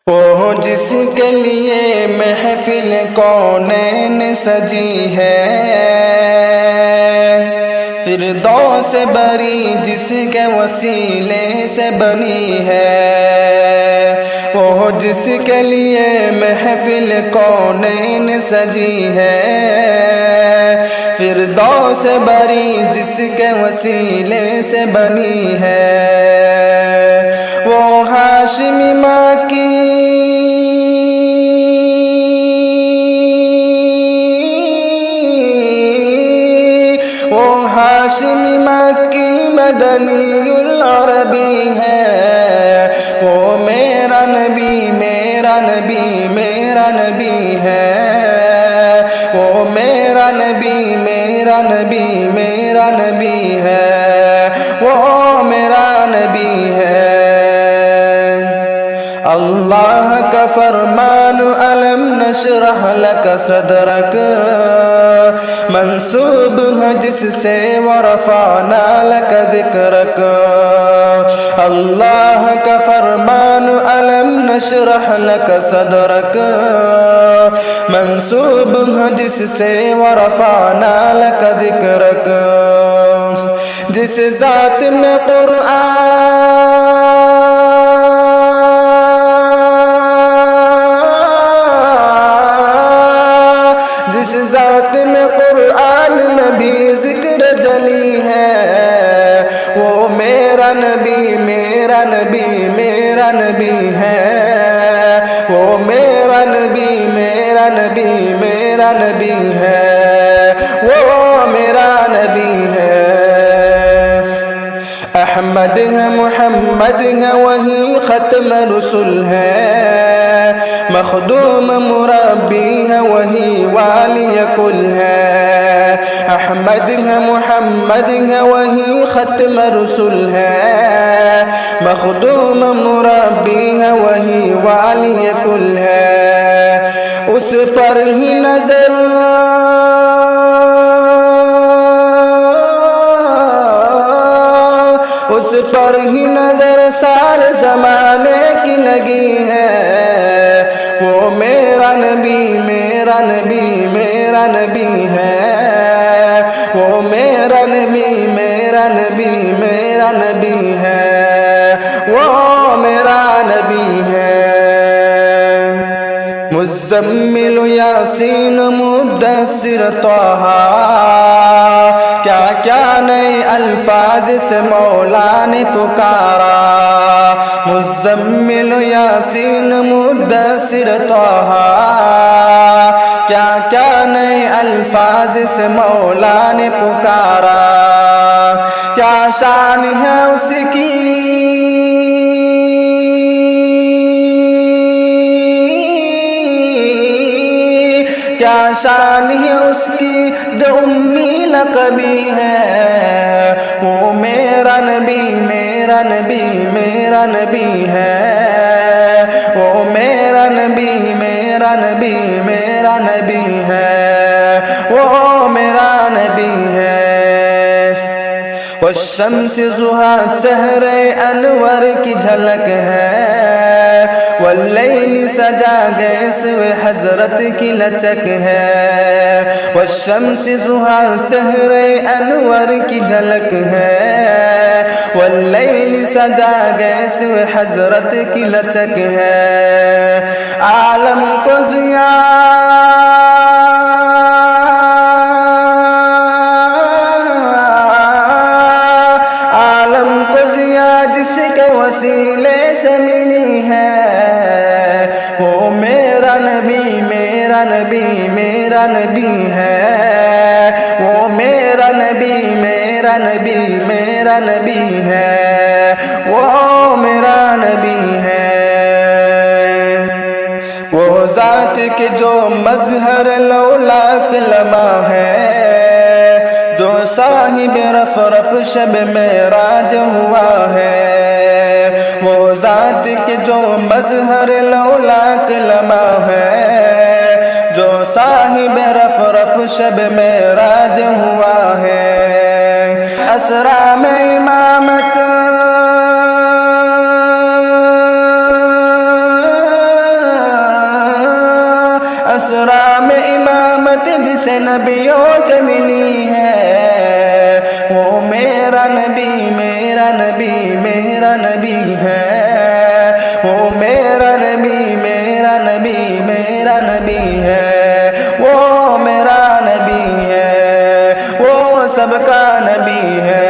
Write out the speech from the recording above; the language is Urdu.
وہ جس کے لیے محفل کونین سجی ہے، فردوس بری جس کے وسیلے سے بنی ہے۔ وہ جس کے لیے محفل کونین سجی ہے، فردوس بری جس کے وسیلے سے بنی ہے۔ وہ ہاشمی ماں کی ہاشمی مکی مدنی العربی ہے۔ وہ میرا نبی میرا نبی میرا نبی ہے۔ وہ میرا نبی میرا نبی میرا نبی ہے۔ وہ میرا نبی ہے۔ اللہ کا فرمان علم نشرح لک صدرک منسوب ہے جس سے ورفعنا لک ذکرک۔ اللہ کا فرمان علم نشرح لک صدرک منسوب ہے جس سے ورفعنا لک ذکرک۔ جس ذات میں جس ذات میں قرآن میں بھی ذکر جلی ہے، وہ میرا نبی میرا نبی میرا نبی ہے۔ وہ میرا نبی میرا نبی میرا نبی ہے۔ وہ میرا نبی ہے۔ احمد ہے محمد ہے وہی ختم رسول ہے، مخدوم مربی ہے وہی والی کل ہے۔ احمد ہے محمد ہے وہی ختم رسول ہے، مخدوم مربی ہے وہی والی کل ہے۔ اس پر ہی نظر اس پر ہی نظر سارے زمانے کی لگی ہے۔ وہ میرا نبی میرا نبی میرا نبی ہے۔ وہ میرا نبی میرا نبی میرا نبی ہے۔ وہ میرا نبی ہے۔ مزمل یاسین مدثر طہ، کیا کیا نئے الفاظ سے مولا نے پکارا۔ مزمل یاسین مدثر طہ، کیا کیا نئے الفاظ سے مولا نے پکارا۔ کیا شان ہے اس کی کیا شان ہے اس کی جو امی لقبی ہے۔ وہ میرا نبی میرا نبی میرا نبی ہے۔ وہ میرا نبی میرا نبی میرا نبی ہے۔ وہ میرا نبی ہے۔ والشمس ضحیٰ چہرے انور کی جھلک ہے، واللیل سجا گیس و حضرت کی لچک ہے۔ والشمس ضحیٰ چہرے انور کی جھلک ہے، واللیل سجا گیس و حضرت کی لچک ہے۔ عالم کو جس کے وسیلے سے ملی ہے، وہ میرا نبی میرا نبی میرا نبی ہے۔ وہ میرا نبی میرا نبی میرا نبی ہے۔ وہ میرا نبی ہے۔ وہ ذات کے جو مظہر لولاک لمع ہے، جو صاحب رف رف شب معراج ہوا ہے۔ وہ ذات کے جو مظہر لولاک لمع ہے، جو صاحب رف رف شب معراج ہوا ہے۔ اسرا میں امامت سے نبیوں کے ملی ہے، وہ میرا نبی میرا نبی میرا نبی ہے، وہ میرا نبی میرا نبی میرا نبی ہے، وہ میرا نبی ہے، وہ سب کا نبی ہے،